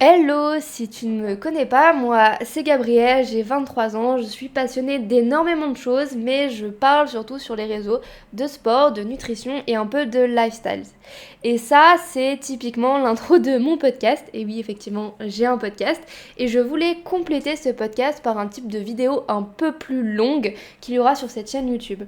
Hello, si tu ne me connais pas, moi c'est Gabrielle, j'ai 23 ans, je suis passionnée d'énormément de choses, mais je parle surtout sur les réseaux de sport, de nutrition et un peu de lifestyle. Et ça, c'est typiquement l'intro de mon podcast. Et oui, effectivement, j'ai un podcast. Et je voulais compléter ce podcast par un type de vidéo un peu plus longue qu'il y aura sur cette chaîne YouTube.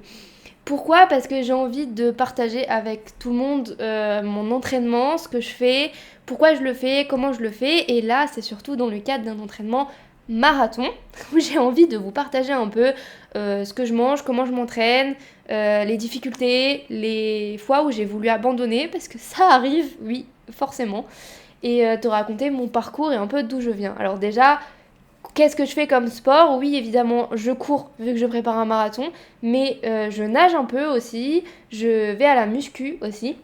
Pourquoi? Parce que j'ai envie de partager avec tout le monde mon entraînement, ce que je fais, pourquoi je le fais, comment je le fais. Et là, c'est surtout dans le cadre d'un entraînement marathon où j'ai envie de vous partager un peu ce que je mange, comment je m'entraîne, les difficultés, les fois où j'ai voulu abandonner, parce que ça arrive, oui, forcément. Et te raconter mon parcours et un peu d'où je viens. Alors déjà, qu'est-ce que je fais comme sport? Oui, évidemment, je cours vu que je prépare un marathon, mais je nage un peu aussi, je vais à la muscu aussi.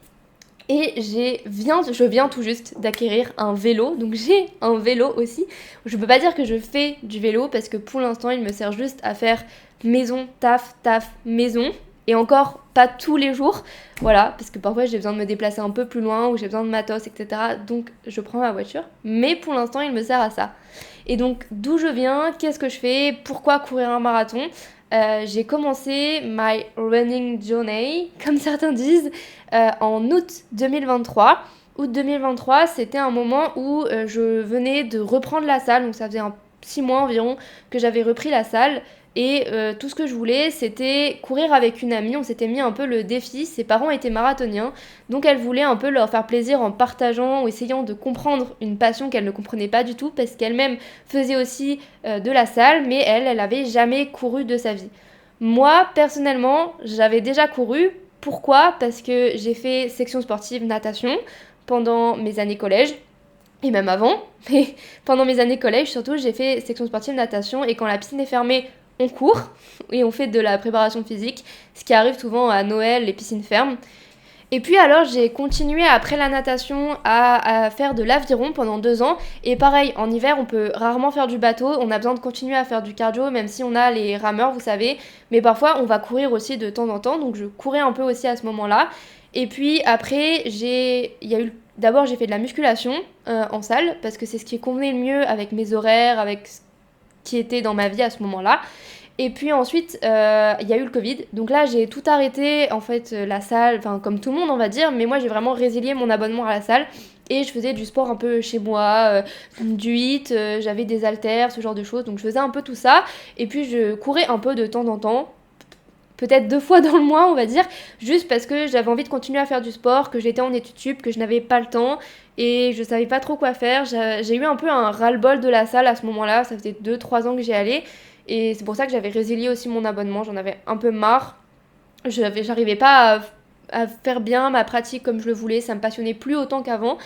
Et je viens tout juste d'acquérir un vélo, donc j'ai un vélo aussi. Je peux pas dire que je fais du vélo parce que pour l'instant il me sert juste à faire maison, taf, taf, maison. Et encore pas tous les jours, voilà, parce que parfois j'ai besoin de me déplacer un peu plus loin ou j'ai besoin de matos, etc. Donc je prends ma voiture, mais pour l'instant il me sert à ça. Et donc d'où je viens, qu'est-ce que je fais, pourquoi courir un marathon? J'ai commencé my running journey, comme certains disent, en août 2023. Août 2023, c'était un moment où je venais de reprendre la salle, donc ça faisait 6 mois environ que j'avais repris la salle. Et tout ce que je voulais, c'était courir avec une amie. On s'était mis un peu le défi. Ses parents étaient marathoniens, donc elle voulait un peu leur faire plaisir en partageant ou essayant de comprendre une passion qu'elle ne comprenait pas du tout, parce qu'elle-même faisait aussi de la salle, mais elle avait jamais couru de sa vie. Moi, personnellement, j'avais déjà couru. Pourquoi? Parce que j'ai fait section sportive natation pendant mes années collège et même avant, mais pendant mes années collège surtout, j'ai fait section sportive natation et quand la piscine est fermée, on court et on fait de la préparation physique, ce qui arrive souvent à Noël, les piscines ferment. Et puis alors j'ai continué après la natation à faire de l'aviron pendant 2 ans. Et pareil, en hiver on peut rarement faire du bateau, on a besoin de continuer à faire du cardio même si on a les rameurs, vous savez. Mais parfois on va courir aussi de temps en temps, donc je courais un peu aussi à ce moment-là. Et puis après, d'abord j'ai fait de la musculation en salle, parce que c'est ce qui convenait le mieux avec mes horaires, avec ce qui était dans ma vie à ce moment-là. Et puis ensuite, il y a eu le Covid. Donc là, j'ai tout arrêté, en fait, la salle, enfin, comme tout le monde, on va dire. Mais moi, j'ai vraiment résilié mon abonnement à la salle. Et je faisais du sport un peu chez moi, du hit, j'avais des haltères, ce genre de choses. Donc je faisais un peu tout ça. Et puis je courais un peu de temps en temps. Peut-être 2 fois dans le mois, on va dire. Juste parce que j'avais envie de continuer à faire du sport, que j'étais en études sup, que je n'avais pas le temps. Et je savais pas trop quoi faire. J'ai eu un peu un ras-le-bol de la salle à ce moment-là. Ça faisait 2 3 ans que j'y allais. Et c'est pour ça que j'avais résilié aussi mon abonnement, j'en avais un peu marre. J'arrivais pas à faire bien ma pratique comme je le voulais, ça me passionnait plus autant qu'avant.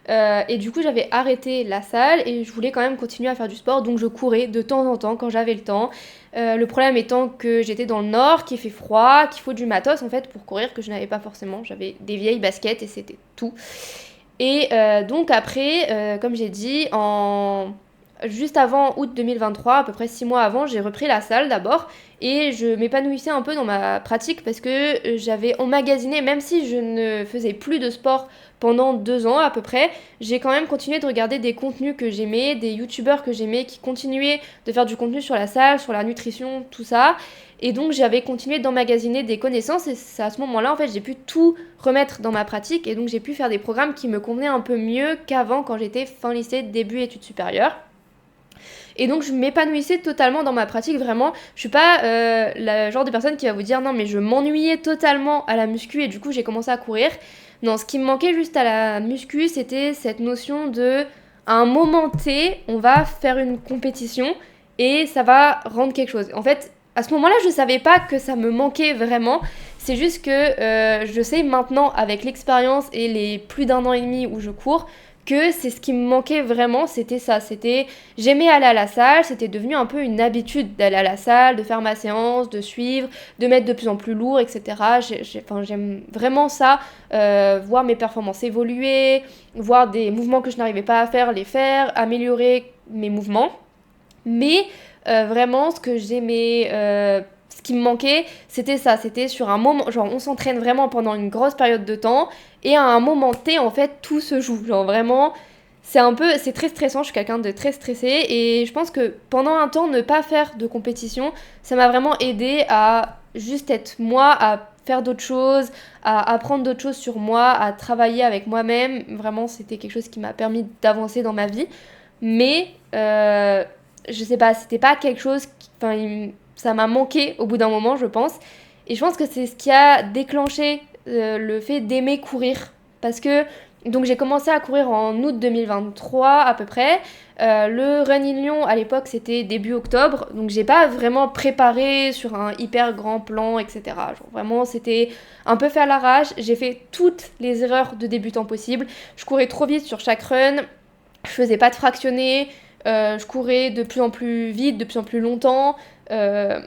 Et du coup, j'avais arrêté la salle et je voulais quand même continuer à faire du sport, donc je courais de temps en temps quand j'avais le temps. Le problème étant que j'étais dans le nord, qu'il fait froid, qu'il faut du matos en fait pour courir, que je n'avais pas forcément. J'avais des vieilles baskets et c'était tout. Et donc après, comme j'ai dit, juste avant août 2023, à peu près 6 mois avant, j'ai repris la salle d'abord et je m'épanouissais un peu dans ma pratique parce que j'avais emmagasiné, même si je ne faisais plus de sport pendant 2 ans à peu près, j'ai quand même continué de regarder des contenus que j'aimais, des youtubeurs que j'aimais qui continuaient de faire du contenu sur la salle, sur la nutrition, tout ça. Et donc j'avais continué d'emmagasiner des connaissances et c'est à ce moment-là en fait j'ai pu tout remettre dans ma pratique et donc j'ai pu faire des programmes qui me convenaient un peu mieux qu'avant quand j'étais fin lycée, début études supérieures. Et donc je m'épanouissais totalement dans ma pratique, vraiment. Je suis pas le genre de personne qui va vous dire non mais je m'ennuyais totalement à la muscu et du coup j'ai commencé à courir. Non, ce qui me manquait juste à la muscu, c'était cette notion de à un moment T, on va faire une compétition et ça va rendre quelque chose. En fait, à ce moment-là, je savais pas que ça me manquait vraiment. C'est juste que je sais maintenant, avec l'expérience et les plus d'un an et demi où je cours, que c'est ce qui me manquait vraiment, c'était ça. J'aimais aller à la salle, c'était devenu un peu une habitude d'aller à la salle, de faire ma séance, de suivre, de mettre de plus en plus lourd, etc. J'aime vraiment ça, voir mes performances évoluer, voir des mouvements que je n'arrivais pas à faire, les faire, améliorer mes mouvements. Mais vraiment, ce que j'aimais, ce qui me manquait, c'était ça. C'était sur un moment, genre on s'entraîne vraiment pendant une grosse période de temps et à un moment T, en fait, tout se joue. Genre vraiment, c'est très stressant, je suis quelqu'un de très stressé et je pense que pendant un temps, ne pas faire de compétition, ça m'a vraiment aidé à juste être moi, à faire d'autres choses, à apprendre d'autres choses sur moi, à travailler avec moi-même. Vraiment, c'était quelque chose qui m'a permis d'avancer dans ma vie. Mais, je sais pas, c'était pas quelque chose enfin, ça m'a manqué au bout d'un moment, je pense. Et je pense que c'est ce qui a déclenché le fait d'aimer courir. Parce que donc j'ai commencé à courir en août 2023 à peu près. Le Run in Lyon à l'époque c'était début octobre, donc j'ai pas vraiment préparé sur un hyper grand plan, etc. Genre vraiment c'était un peu fait à l'arrache. J'ai fait toutes les erreurs de débutant possibles. Je courais trop vite sur chaque run, je faisais pas de fractionné, je courais de plus en plus vite, de plus en plus longtemps. Euh,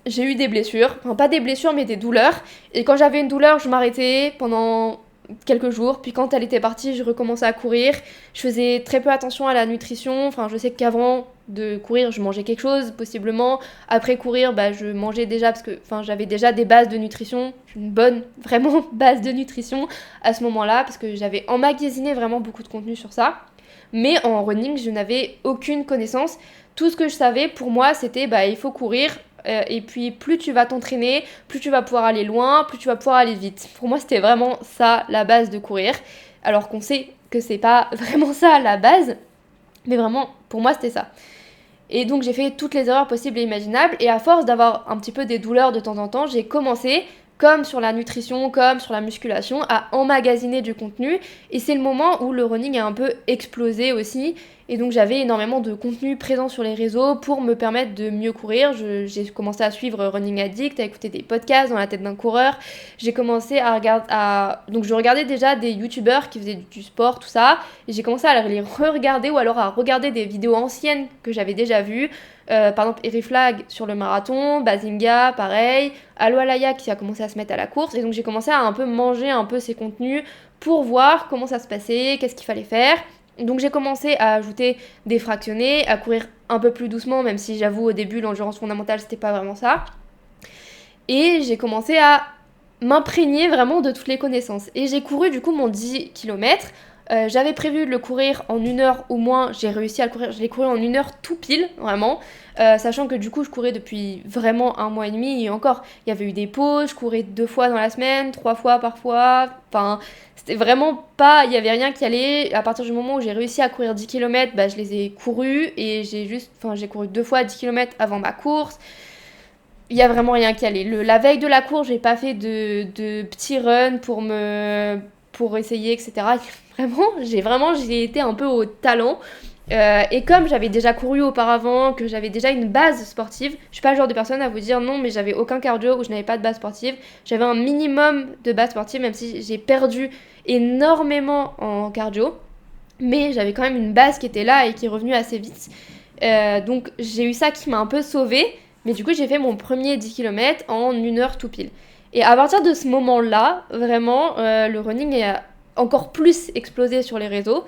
j'ai eu des blessures, enfin pas des blessures mais des douleurs. Et quand j'avais une douleur, je m'arrêtais pendant quelques jours, puis quand elle était partie, je recommençais à courir. Je faisais très peu attention à la nutrition, enfin je sais qu'avant de courir, je mangeais quelque chose possiblement. Après courir, bah, je mangeais déjà parce que enfin j'avais déjà des bases de nutrition, une bonne vraiment base de nutrition à ce moment-là parce que j'avais emmagasiné vraiment beaucoup de contenu sur ça. Mais en running, je n'avais aucune connaissance. Tout ce que je savais pour moi, c'était bah il faut courir, et puis plus tu vas t'entraîner, plus tu vas pouvoir aller loin, plus tu vas pouvoir aller vite. Pour moi, c'était vraiment ça la base de courir. Alors qu'on sait que c'est pas vraiment ça la base, mais vraiment pour moi c'était ça. Et donc j'ai fait toutes les erreurs possibles et imaginables et à force d'avoir un petit peu des douleurs de temps en temps, j'ai commencé comme sur la nutrition, comme sur la musculation, à emmagasiner du contenu. Et c'est le moment où le running a un peu explosé aussi. Et donc j'avais énormément de contenu présent sur les réseaux pour me permettre de mieux courir. J'ai commencé à suivre Running Addict, à écouter des podcasts dans la tête d'un coureur. J'ai commencé à regarder... Donc je regardais déjà des youtubeurs qui faisaient du sport, tout ça. Et j'ai commencé à les re-regarder ou alors à regarder des vidéos anciennes que j'avais déjà vues. Par exemple, Eriflag sur le marathon, Bazinga, pareil, Allo Alaya qui a commencé à se mettre à la course. Et donc j'ai commencé à un peu manger un peu ces contenus pour voir comment ça se passait, qu'est-ce qu'il fallait faire. Donc j'ai commencé à ajouter des fractionnés, à courir un peu plus doucement, même si j'avoue au début l'endurance fondamentale c'était pas vraiment ça. Et j'ai commencé à m'imprégner vraiment de toutes les connaissances. Et j'ai couru du coup mon 10 km. J'avais prévu de le courir en 1 heure au moins, j'ai réussi à le courir, je l'ai couru en 1 heure tout pile, vraiment. Sachant que du coup je courais depuis vraiment un mois et demi et encore, il y avait eu des pauses, je courais 2 fois dans la semaine, 3 fois parfois, enfin c'était vraiment pas, il y avait rien qui allait. À partir du moment où j'ai réussi à courir 10 km, bah, je les ai courus et j'ai couru 2 fois 10 km avant ma course. Il y a vraiment rien qui allait. La veille de la course, j'ai pas fait de petits runs pour essayer, etc. J'ai été un peu au talent. Et comme j'avais déjà couru auparavant, que j'avais déjà une base sportive, je suis pas le genre de personne à vous dire non, mais j'avais aucun cardio ou je n'avais pas de base sportive. J'avais un minimum de base sportive, même si j'ai perdu énormément en cardio. Mais j'avais quand même une base qui était là et qui est revenue assez vite. Donc j'ai eu ça qui m'a un peu sauvée. Mais du coup, j'ai fait mon premier 10 km en 1 heure tout pile. Et à partir de ce moment-là, vraiment, le running a encore plus explosé sur les réseaux.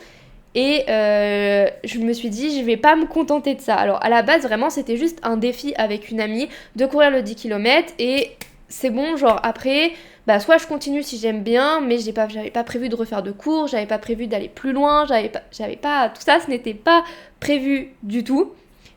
Et je me suis dit, je vais pas me contenter de ça. Alors, à la base, vraiment, c'était juste un défi avec une amie de courir le 10 km. Et c'est bon, genre après, bah, soit je continue si j'aime bien, mais j'avais pas prévu de refaire de cours, j'avais pas prévu d'aller plus loin, j'avais pas, tout ça, ce n'était pas prévu du tout.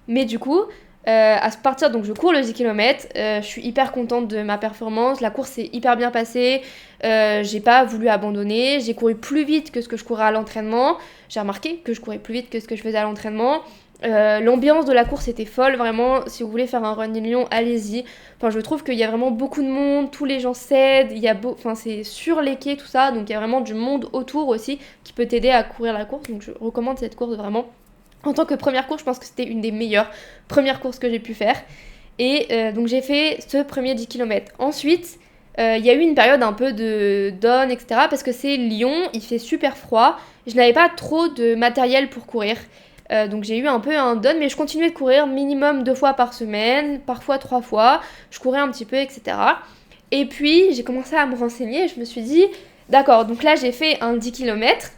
Mais du coup, à partir, donc je cours le 10 km, je suis hyper contente de ma performance, la course s'est hyper bien passée, j'ai pas voulu abandonner, j'ai couru plus vite que ce que je courais à l'entraînement, j'ai remarqué que je courais plus vite que ce que je faisais à l'entraînement. L'ambiance de la course était folle, vraiment, si vous voulez faire un Run in Lyon, allez-y. Enfin, je trouve qu'il y a vraiment beaucoup de monde, tous les gens s'aident, enfin, c'est sur les quais, tout ça, donc il y a vraiment du monde autour aussi qui peut t'aider à courir la course, donc je recommande cette course vraiment. En tant que première course, je pense que c'était une des meilleures premières courses que j'ai pu faire. Et donc j'ai fait ce premier 10 km. Ensuite, il y a eu une période un peu de down, etc. Parce que c'est Lyon, il fait super froid. Je n'avais pas trop de matériel pour courir. Donc j'ai eu un peu un down, mais je continuais de courir minimum 2 fois par semaine, parfois 3 fois. Je courais un petit peu, etc. Et puis j'ai commencé à me renseigner et je me suis dit, d'accord, donc là j'ai fait un 10 km.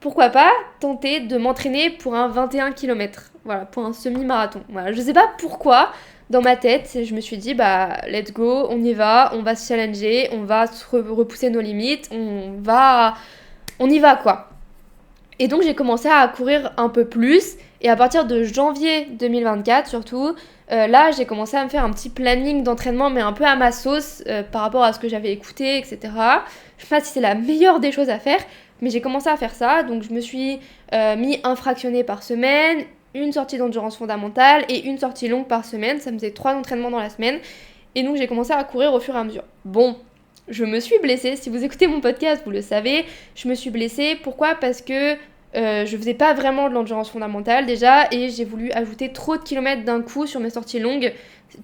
Pourquoi pas tenter de m'entraîner pour un 21 km, voilà, pour un semi-marathon. Voilà, je sais pas pourquoi, dans ma tête, je me suis dit, bah, let's go, on y va, on va se challenger, on va se repousser nos limites, on y va, quoi. Et donc j'ai commencé à courir un peu plus. Et à partir de janvier 2024 surtout, là j'ai commencé à me faire un petit planning d'entraînement, mais un peu à ma sauce par rapport à ce que j'avais écouté, etc. Je sais pas si c'est la meilleure des choses à faire, mais j'ai commencé à faire ça. Donc je me suis mis un fractionné par semaine, une sortie d'endurance fondamentale et une sortie longue par semaine. Ça me faisait 3 entraînements dans la semaine. Et donc j'ai commencé à courir au fur et à mesure. Bon, je me suis blessée. Si vous écoutez mon podcast, vous le savez. Je me suis blessée. Pourquoi ? Parce que je faisais pas vraiment de l'endurance fondamentale déjà et j'ai voulu ajouter trop de kilomètres d'un coup sur mes sorties longues,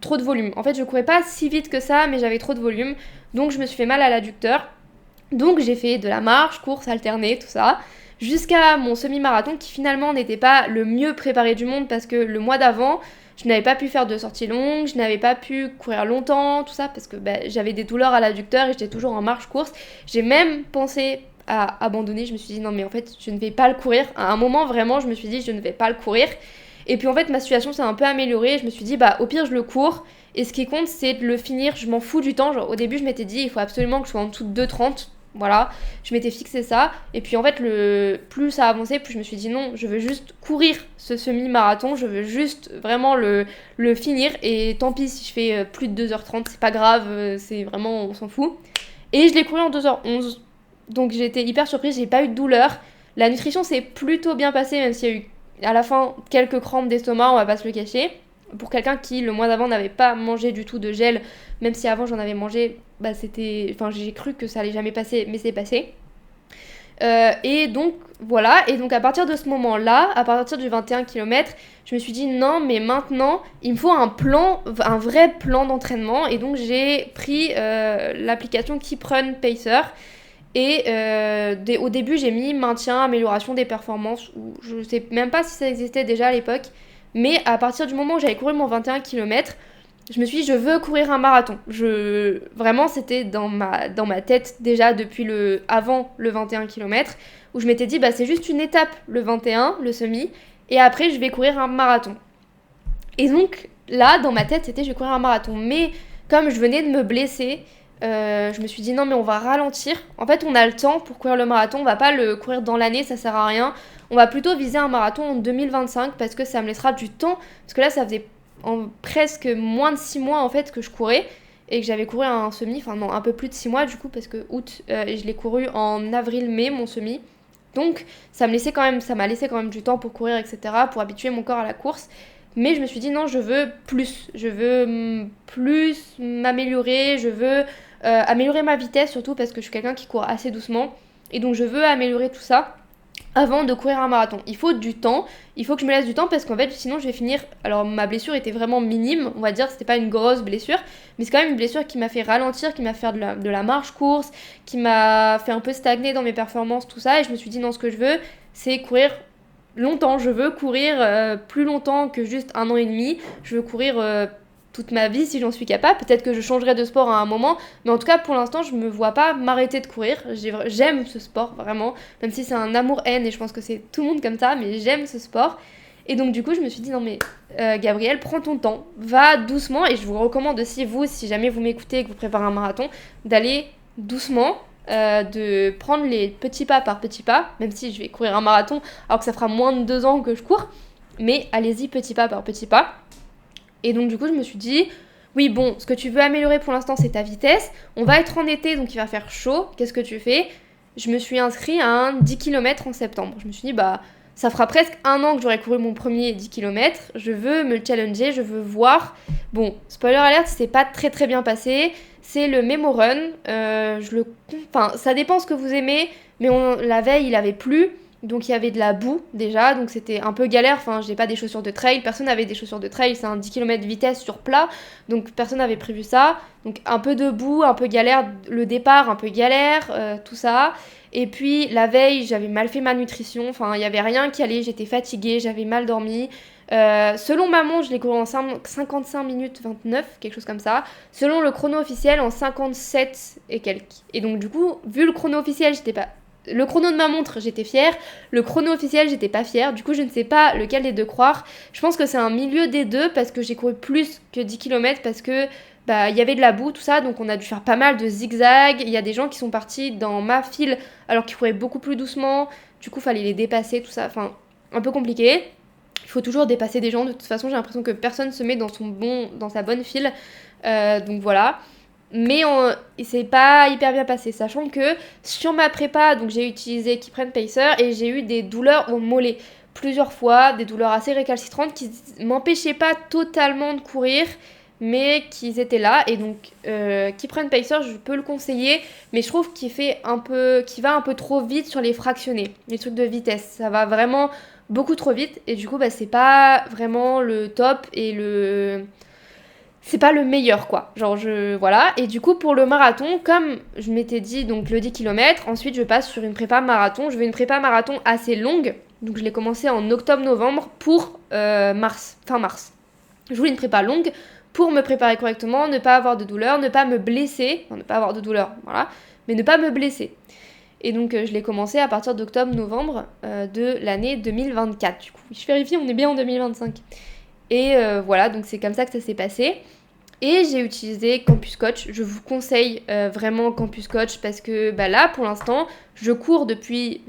trop de volume. En fait, je courais pas si vite que ça, mais j'avais trop de volume, donc je me suis fait mal à l'adducteur. Donc j'ai fait de la marche, course alternée, tout ça, jusqu'à mon semi-marathon qui finalement n'était pas le mieux préparé du monde parce que le mois d'avant, je n'avais pas pu faire de sorties longues, je n'avais pas pu courir longtemps, tout ça, parce que j'avais des douleurs à l'adducteur et j'étais toujours en marche-course. J'ai même pensé à abandonner, je me suis dit non mais en fait je ne vais pas le courir. À un moment vraiment je me suis dit je ne vais pas le courir. Et puis en fait ma situation s'est un peu améliorée, je me suis dit au pire je le cours. Et ce qui compte c'est de le finir, je m'en fous du temps. Genre au début je m'étais dit il faut absolument que je sois en dessous de 2,30. Voilà, je m'étais fixé ça. Et puis en fait, plus ça avançait, plus je me suis dit non, je veux juste courir ce semi-marathon, je veux juste vraiment le finir. Et tant pis si je fais plus de 2h30, c'est pas grave, c'est vraiment, on s'en fout. Et je l'ai couru en 2h11. Donc j'ai été hyper surprise, j'ai pas eu de douleur. La nutrition s'est plutôt bien passée, même s'il y a eu à la fin quelques crampes d'estomac, on va pas se le cacher. Pour quelqu'un qui le mois d'avant n'avait pas mangé du tout de gel, même si avant j'en avais mangé, j'ai cru que ça allait jamais passer, mais c'est passé. Et donc voilà, et donc à partir de ce moment-là, à partir du 21 km, je me suis dit non mais maintenant il me faut un vrai plan d'entraînement. Et donc j'ai pris l'application KeepRun Pacer. Et au début, j'ai mis maintien, amélioration des performances. Je sais même pas si ça existait déjà à l'époque. Mais à partir du moment où j'avais couru mon 21 km, je me suis dit, je veux courir un marathon. Vraiment, c'était dans ma tête déjà depuis avant le 21 km, où je m'étais dit, c'est juste une étape, le 21, le semi, et après, je vais courir un marathon. Et donc, là, dans ma tête, c'était, je vais courir un marathon. Mais comme je venais de me blesser, je me suis dit non mais on va ralentir. En fait on a le temps pour courir le marathon, on va pas le courir dans l'année, ça sert à rien. On va plutôt viser un marathon en 2025 parce que ça me laissera du temps. Parce que là ça faisait presque moins de 6 mois en fait que je courais et que j'avais couru un semi, enfin non un peu plus de 6 mois du coup parce que août et je l'ai couru en avril-mai mon semi. Donc ça m'a laissé quand même du temps pour courir etc, pour habituer mon corps à la course. Mais je me suis dit non, je veux plus m'améliorer, je veux améliorer ma vitesse surtout parce que je suis quelqu'un qui court assez doucement. Et donc je veux améliorer tout ça avant de courir un marathon. Il faut du temps, il faut que je me laisse du temps parce qu'en fait sinon je vais finir... Alors ma blessure était vraiment minime, on va dire, c'était pas une grosse blessure, mais c'est quand même une blessure qui m'a fait ralentir, qui m'a fait de la marche-course, qui m'a fait un peu stagner dans mes performances, tout ça. Et je me suis dit non, ce que je veux, c'est courir longtemps, je veux courir plus longtemps que juste 1 an et demi, je veux courir toute ma vie si j'en suis capable, peut-être que je changerai de sport à un moment, mais en tout cas pour l'instant je me vois pas m'arrêter de courir, j'aime ce sport vraiment, même si c'est un amour-haine et je pense que c'est tout le monde comme ça, mais j'aime ce sport. Et donc du coup je me suis dit non mais Gabrielle, prends ton temps, va doucement, et je vous recommande aussi si jamais vous m'écoutez et que vous préparez un marathon, d'aller doucement, de prendre les petits pas par petits pas, même si je vais courir un marathon alors que ça fera moins de 2 ans que je cours, mais allez-y petit pas par petit pas. Et donc du coup je me suis dit oui bon, ce que tu veux améliorer pour l'instant c'est ta vitesse, on va être en été donc il va faire chaud, qu'est-ce que tu fais ? Je me suis inscrite à un 10 km en septembre. Je me suis dit ça fera presque 1 an que j'aurais couru mon premier 10 km, je veux me challenger, je veux voir. Bon, spoiler alert, c'est pas très très bien passé. C'est le Memo Run. Ça dépend ce que vous aimez, mais la veille, il avait plu. Donc il y avait de la boue déjà, donc c'était un peu galère. Enfin, j'ai pas des chaussures de trail, personne n'avait des chaussures de trail, c'est un 10 km de vitesse sur plat, donc personne n'avait prévu ça. Donc un peu de boue, un peu galère, le départ un peu galère, tout ça. Et puis la veille, j'avais mal fait ma nutrition, enfin il y avait rien qui allait, j'étais fatiguée, j'avais mal dormi. Selon ma montre, je l'ai couru en 55 minutes 29, quelque chose comme ça. Selon le chrono officiel, en 57 et quelques. Et donc du coup, vu le chrono officiel, le chrono de ma montre, j'étais fière. Le chrono officiel, j'étais pas fière. Du coup, je ne sais pas lequel des deux croire. Je pense que c'est un milieu des deux parce que j'ai couru plus que 10 km parce que il y avait de la boue, tout ça. Donc on a dû faire pas mal de zigzags. Il y a des gens qui sont partis dans ma file alors qu'ils couraient beaucoup plus doucement. Du coup, fallait les dépasser, tout ça. Enfin, un peu compliqué. Il faut toujours dépasser des gens. De toute façon, j'ai l'impression que personne se met dans sa bonne file. Donc voilà. Mais c'est pas hyper bien passé, sachant que sur ma prépa, donc j'ai utilisé Keep Pacer et j'ai eu des douleurs au mollet plusieurs fois, des douleurs assez récalcitrantes qui m'empêchaient pas totalement de courir, mais qui étaient là. Et donc Keep Pacer, je peux le conseiller, mais je trouve qu'il va un peu trop vite sur les fractionnés, les trucs de vitesse. Ça va vraiment beaucoup trop vite et du coup c'est pas vraiment le top et c'est pas le meilleur quoi. Voilà. Et du coup pour le marathon, comme je m'étais dit donc le 10 km, ensuite je passe sur une prépa marathon. Je veux une prépa marathon assez longue. Donc je l'ai commencé en octobre-novembre pour fin mars. Je voulais une prépa longue pour me préparer correctement, ne pas avoir de douleur, ne pas me blesser. Enfin, ne pas avoir de douleur, voilà. Mais ne pas me blesser. Et donc je l'ai commencé à partir d'octobre-novembre de l'année 2024. Du coup, je vérifie, on est bien en 2025. Et voilà, donc c'est comme ça que ça s'est passé. Et j'ai utilisé Campus Coach. Je vous conseille vraiment Campus Coach parce que là, pour l'instant, je cours depuis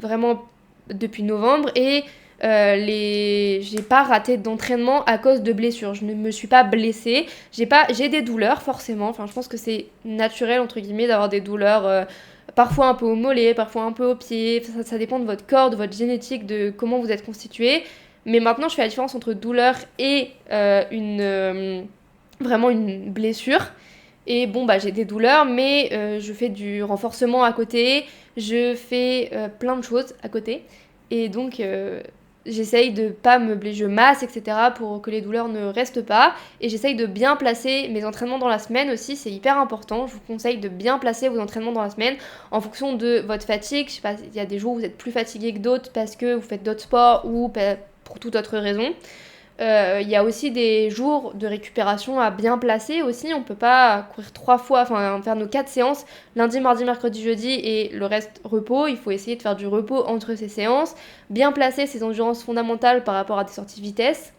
novembre et j'ai pas raté d'entraînement à cause de blessures. Je ne me suis pas blessée. J'ai des douleurs forcément. Enfin, je pense que c'est naturel entre guillemets d'avoir des douleurs. Parfois un peu au mollet, parfois un peu au pied. Ça dépend de votre corps, de votre génétique, de comment vous êtes constitué. Mais maintenant, je fais la différence entre douleur et vraiment une blessure. Et j'ai des douleurs, mais je fais du renforcement à côté, je fais plein de choses à côté. Et donc, j'essaye de pas me blesser, je masse, etc. pour que les douleurs ne restent pas. Et j'essaye de bien placer mes entraînements dans la semaine aussi, c'est hyper important. Je vous conseille de bien placer vos entraînements dans la semaine en fonction de votre fatigue. Je sais pas, il y a des jours où vous êtes plus fatigué que d'autres parce que vous faites d'autres sports ou pour toute autre raison. Il y a aussi des jours de récupération à bien placer aussi. On peut pas courir 3 fois, enfin faire nos 4 séances, lundi, mardi, mercredi, jeudi et le reste repos. Il faut essayer de faire du repos entre ces séances. Bien placer ses endurances fondamentales par rapport à des sorties vitesse.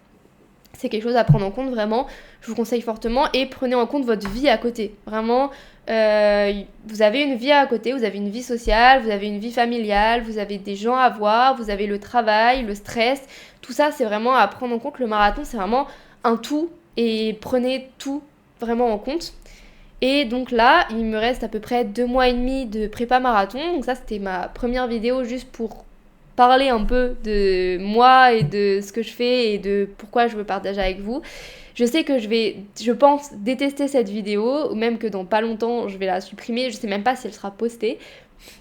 C'est quelque chose à prendre en compte vraiment, je vous conseille fortement. Et prenez en compte votre vie à côté. Vraiment, vous avez une vie à côté, vous avez une vie sociale, vous avez une vie familiale, vous avez des gens à voir, vous avez le travail, le stress. Tout ça, c'est vraiment à prendre en compte. Le marathon, c'est vraiment un tout et prenez tout vraiment en compte. Et donc là, il me reste à peu près 2 mois et demi de prépa marathon. Donc ça, c'était ma première vidéo juste pour parler un peu de moi et de ce que je fais et de pourquoi je veux partager avec vous. Je sais que je pense, détester cette vidéo, ou même que dans pas longtemps, je vais la supprimer. Je sais même pas si elle sera postée,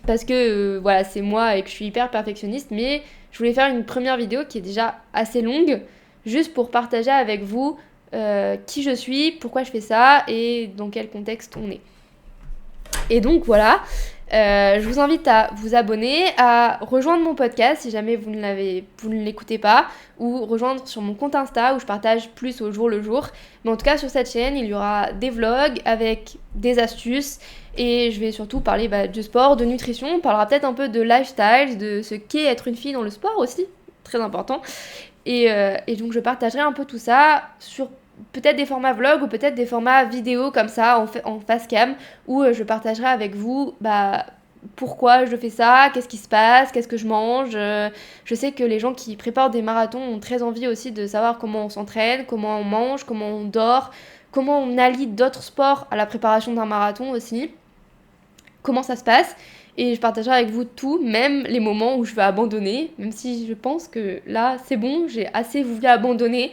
parce que voilà, c'est moi et que je suis hyper perfectionniste, mais je voulais faire une première vidéo qui est déjà assez longue, juste pour partager avec vous qui je suis, pourquoi je fais ça et dans quel contexte on est. Et donc voilà, je vous invite à vous abonner, à rejoindre mon podcast si jamais vous ne l'écoutez pas, ou rejoindre sur mon compte Insta où je partage plus au jour le jour. Mais en tout cas sur cette chaîne, il y aura des vlogs avec des astuces et je vais surtout parler de sport, de nutrition. On parlera peut-être un peu de lifestyle, de ce qu'est être une fille dans le sport aussi, très important. Et donc je partagerai un peu tout ça sur peut-être des formats vlog ou peut-être des formats vidéo comme ça en face cam où je partagerai avec vous pourquoi je fais ça, qu'est-ce qui se passe, qu'est-ce que je mange. Je sais que les gens qui préparent des marathons ont très envie aussi de savoir comment on s'entraîne, comment on mange, comment on dort, comment on allie d'autres sports à la préparation d'un marathon aussi, comment ça se passe. Et je partagerai avec vous tout, même les moments où je vais abandonner, même si je pense que là c'est bon, j'ai assez voulu abandonner.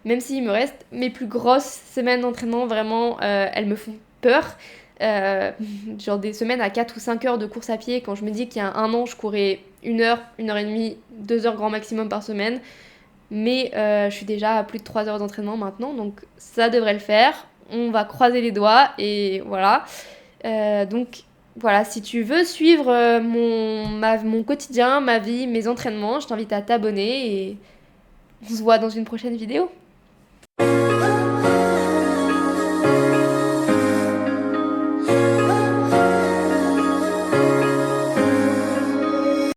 Même s'il me reste mes plus grosses semaines d'entraînement, vraiment, elles me font peur. Genre des semaines à 4 ou 5 heures de course à pied, quand je me dis qu'il y a 1 an, je courais 1 heure, 1 heure et demie, 2 heures grand maximum par semaine. Mais je suis déjà à plus de 3 heures d'entraînement maintenant, donc ça devrait le faire. On va croiser les doigts et voilà. Donc voilà, si tu veux suivre mon quotidien, ma vie, mes entraînements, je t'invite à t'abonner et on se voit dans une prochaine vidéo.